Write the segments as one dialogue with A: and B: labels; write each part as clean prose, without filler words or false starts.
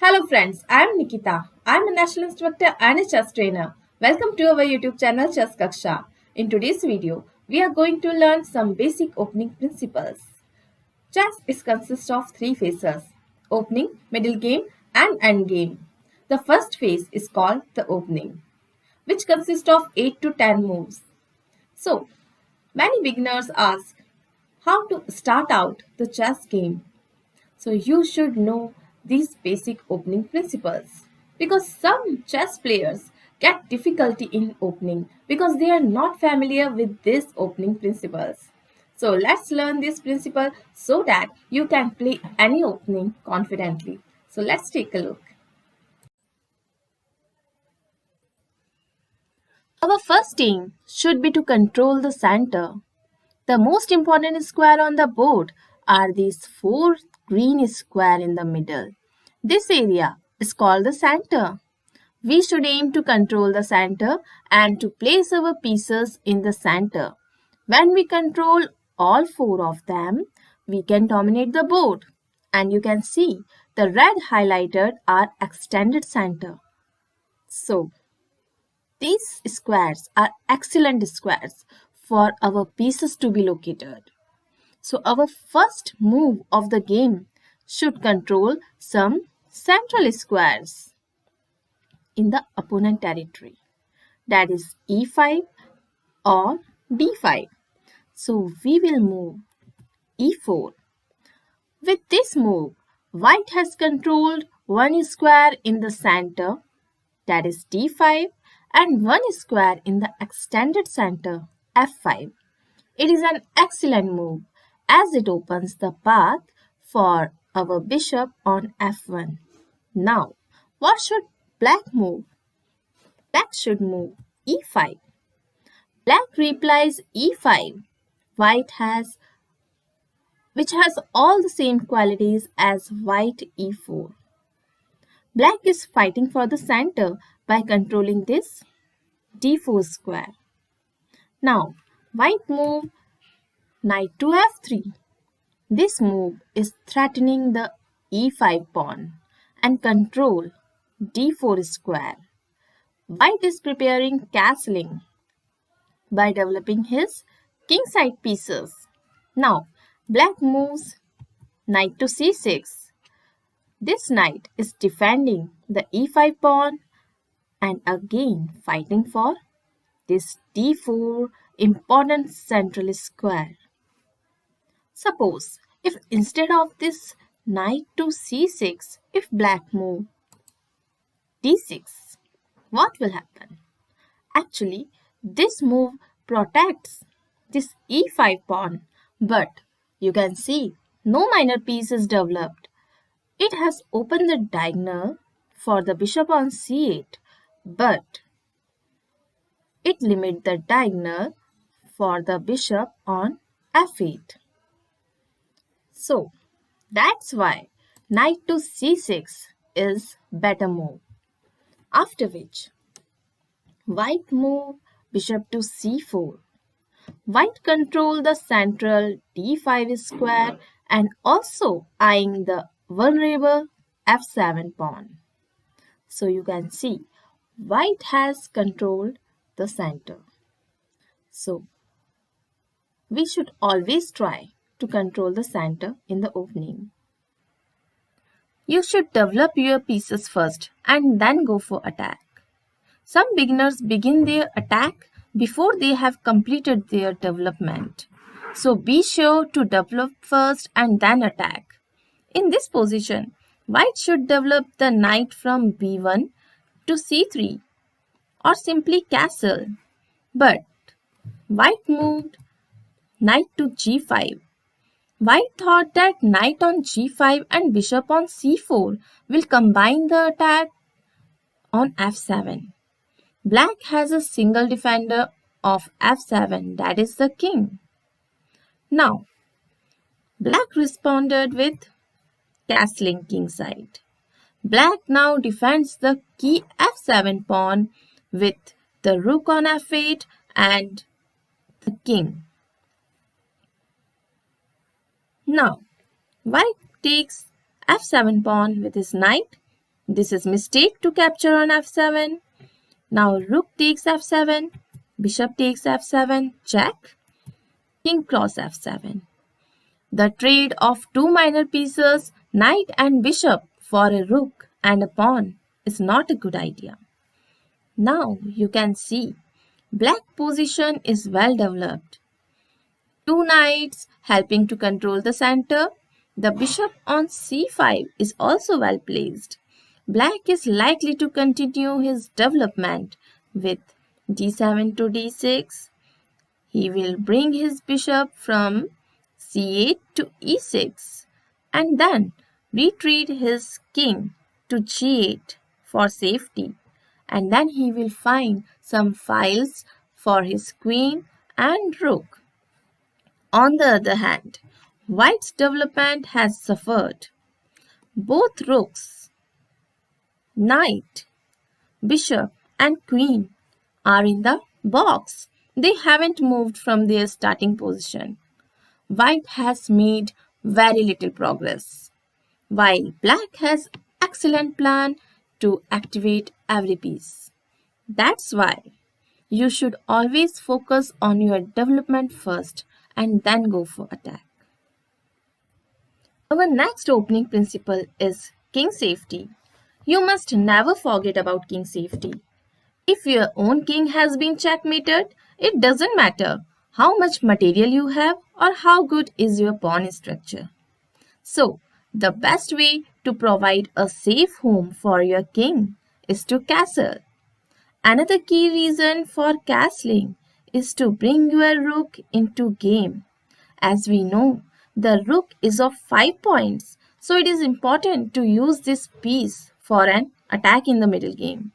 A: Hello friends, I am Nikita. I am a national instructor and a chess trainer. Welcome to our YouTube channel Chess Kaksha. In today's video, we are going to learn some basic opening principles. Chess is consists of three phases: opening, middle game and end game. The first phase is called the opening, which consists of 8 to 10 moves. So, many beginners ask how to start out the chess game. So you should know these basic opening principles because some chess players get difficulty in opening because they are not familiar with these opening principles. So let's learn this principle so that you can play any opening confidently. So let's take a look. Our first aim should be to control the center. The most important square on the board are these four green square in the middle. This area is called the center. We should aim to control the center and to place our pieces in the center. When we control all four of them, we can dominate the board. And you can see the red highlighted are extended center. So, these squares are excellent squares for our pieces to be located. So our first move of the game should control some central squares in the opponent territory. That is e5 or d5. So we will move e4. With this move, white has controlled one square in the center, that is d5, and one square in the extended center, f5. It is an excellent move as it opens the path for our bishop on f1. Now, what should black move? Black should move e5. Black replies e5. White has which has all the same qualities as white e4. Black is fighting for the center by controlling this d4 square. Now, white move knight to f3. This move is threatening the e5 pawn and control d4 square. White is preparing castling by developing his kingside pieces. Now, black moves knight to c6. This knight is defending the e5 pawn and again fighting for this d4 important central square. Suppose if instead of this knight to c6, if black move d6, what will happen? Actually, this move protects this e5 pawn, but you can see no minor piece is developed. It has opened the diagonal for the bishop on c8, but it limits the diagonal for the bishop on f8. So, that's why knight to c6 is better move. After which, white move bishop to c4. White control the central d5 square and also eyeing the vulnerable f7 pawn. So you can see white has controlled the center. So we should always try to control the center in the opening. You should develop your pieces first and then go for attack. Some beginners begin their attack before they have completed their development. So be sure to develop first and then attack. In this position, white should develop the knight from b1 to c3 or simply castle. But white moved knight to g5. White thought that knight on g5 and bishop on c4 will combine the attack on f7. Black has a single defender of f7, that is the king. Now, black responded with castling kingside. Black now defends the key f7 pawn with the rook on f8 and the king. Now, white takes f7 pawn with his knight This is mistake to capture on f7. Now rook takes f7, bishop takes f7, check, king cross f7. The trade of two minor pieces, knight and bishop, for a rook and a pawn is not a good idea. Now you can see black position is well developed. Two knights helping to control the center. The bishop on c5 is also well placed. Black is likely to continue his development with d7 to d6. He will bring his bishop from c8 to e6 and then retreat his king to g8 for safety. And then he will find some files for his queen and rook. On the other hand, white's development has suffered. Both rooks, knight, bishop and queen are in the box. They haven't moved from their starting position. White has made very little progress, while black has excellent plan to activate every piece. That's why you should always focus on your development first and then go for attack. Our next opening principle is king safety. You must never forget about king safety. If your own king has been checkmated, it doesn't matter how much material you have or how good is your pawn structure. So, the best way to provide a safe home for your king is to castle. Another key reason for castling is to bring your rook into game. As we know, the rook is of 5 points, so it is important to use this piece for an attack in the middle game.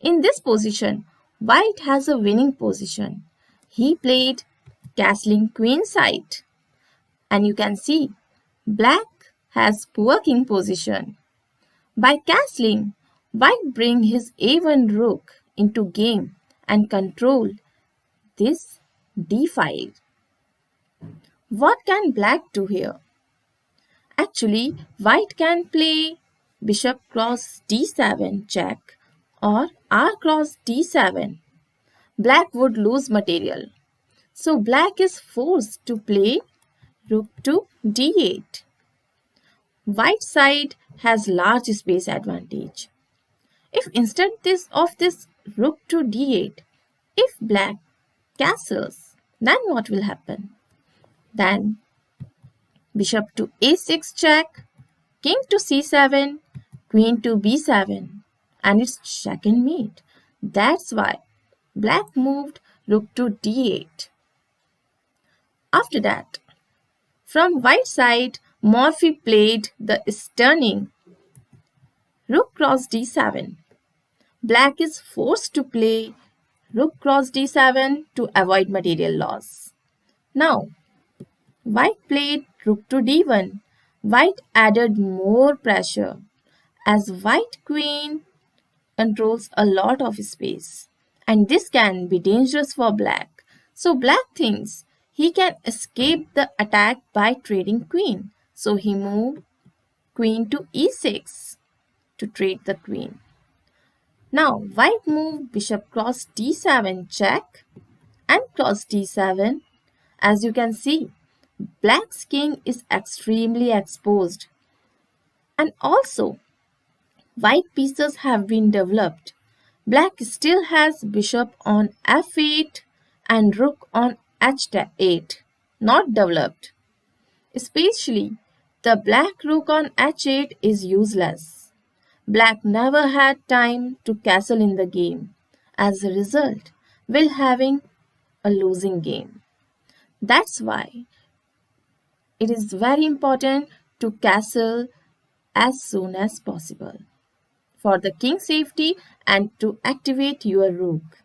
A: In this position, white has a winning position. He played castling queen side, and you can see black has poor king position. By castling, white bring his a1 rook into game and control this d file. What can black do here? Actually, white can play bishop cross d7 check or r cross d7. Black would lose material. So black is forced to play rook to d8. White side has large space advantage. If instead of this rook to d8, if black castles, then what will happen? Then bishop to a6 check, king to c7, queen to b7, and it's checkmate. That's why black moved rook to d8. After that, from white side, Morphy played the stunning rook cross d7. Black is forced to play rook cross d7 to avoid material loss. Now, white played rook to d1. White added more pressure as white queen controls a lot of space, and this can be dangerous for black. So black thinks he can escape the attack by trading queen. So he moved queen to e6 to trade the queen. Now white moved bishop cross d7 check and cross d7. As you can see, black's king is extremely exposed. And also, white pieces have been developed. Black still has bishop on f8 and rook on h8, not developed. Especially, the black rook on h8 is useless. Black never had time to castle in the game. As a result, will having a losing game. That's why it is very important to castle as soon as possible for the king's safety and to activate your rook.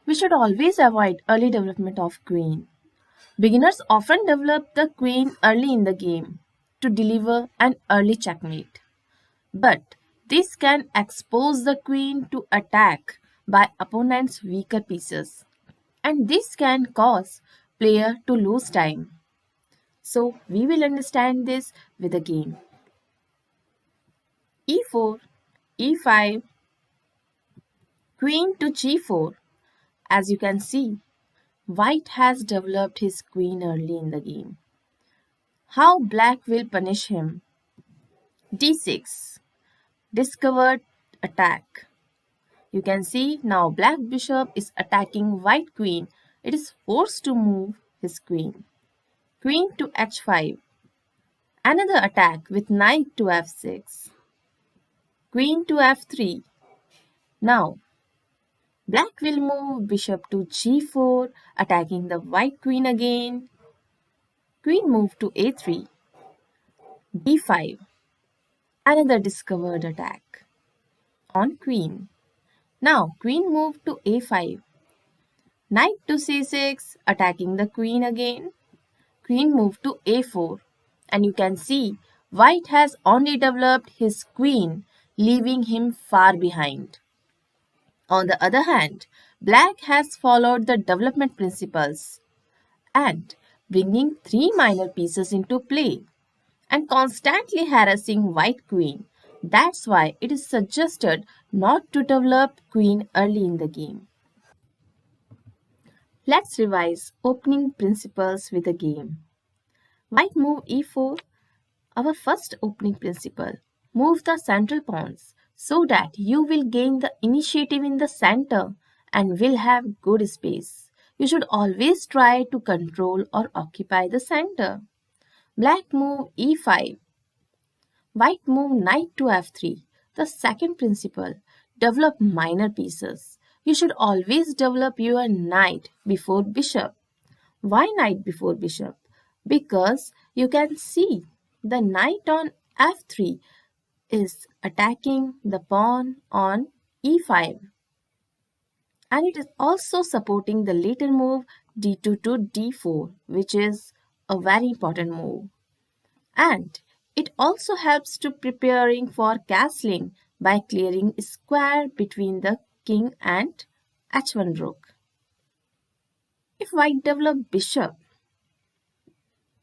A: We should always avoid early development of queen. Beginners often develop the queen early in the game to deliver an early checkmate. But this can expose the queen to attack by opponent's weaker pieces, and this can cause player to lose time. So we will understand this with a game. e4, e5, queen to g4. As you can see, white has developed his queen early in the game. How black will punish him? d6, discovered attack. You can see now black bishop is attacking white queen. It is forced to move his queen. Queen to h5. Another attack with knight to f6. Queen to f3. Now black will move bishop to g4, attacking the white queen again. Queen move to a3. d5. Another discovered attack on queen. Now queen move to a5. Knight to c6, attacking the queen again. Queen move to a4. And you can see white has only developed his queen, leaving him far behind. On the other hand, black has followed the development principles and bringing three minor pieces into play and constantly harassing white queen. That's why it is suggested not to develop queen early in the game. Let's revise opening principles with a game. White move e4. Our first opening principle. Move the central pawns so that you will gain the initiative in the center and will have good space. You should always try to control or occupy the center. Black move e5. White move knight to f3. The second principle. Develop minor pieces. You should always develop your knight before bishop. Why knight before bishop? Because you can see the knight on f3 is attacking the pawn on e5, and it is also supporting the later move d2 to d4, which is a very important move. And it also helps to preparing for castling by clearing a square between the king and h1 rook. If white develop bishop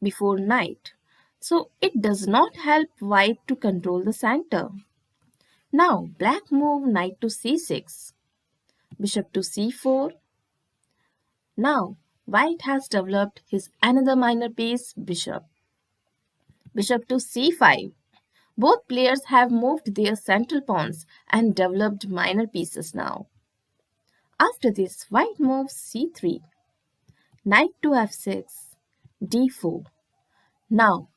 A: before knight, so it does not help white to control the center. Now black move knight to c6, bishop to c4. Now white has developed his another minor piece, bishop. Bishop to c5. Both players have moved their central pawns and developed minor pieces now. After this, white moves c3, knight to f6, d4. Now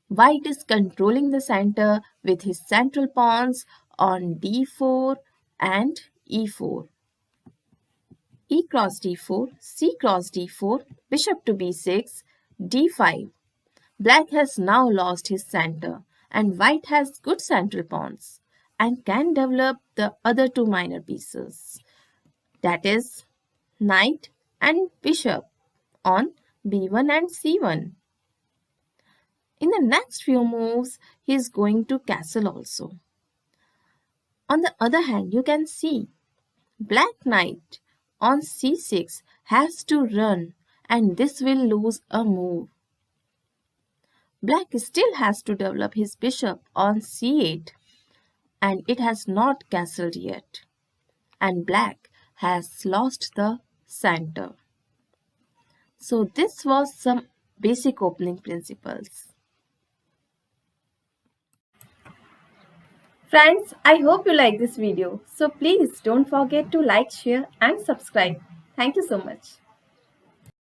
A: white is controlling the center with his central pawns on d4 and e4. E cross d4, c cross d4, bishop to b6, d5. Black has now lost his center and white has good central pawns and can develop the other two minor pieces, that is knight and bishop on b1 and c1. In the next few moves, he is going to castle also. On the other hand, you can see black knight on c6 has to run and this will lose a move. Black still has to develop his bishop on c8 and it has not castled yet. And black has lost the center. So this was some basic opening principles. Friends, I hope you like this video. So please don't forget to like, share and subscribe. Thank you so much.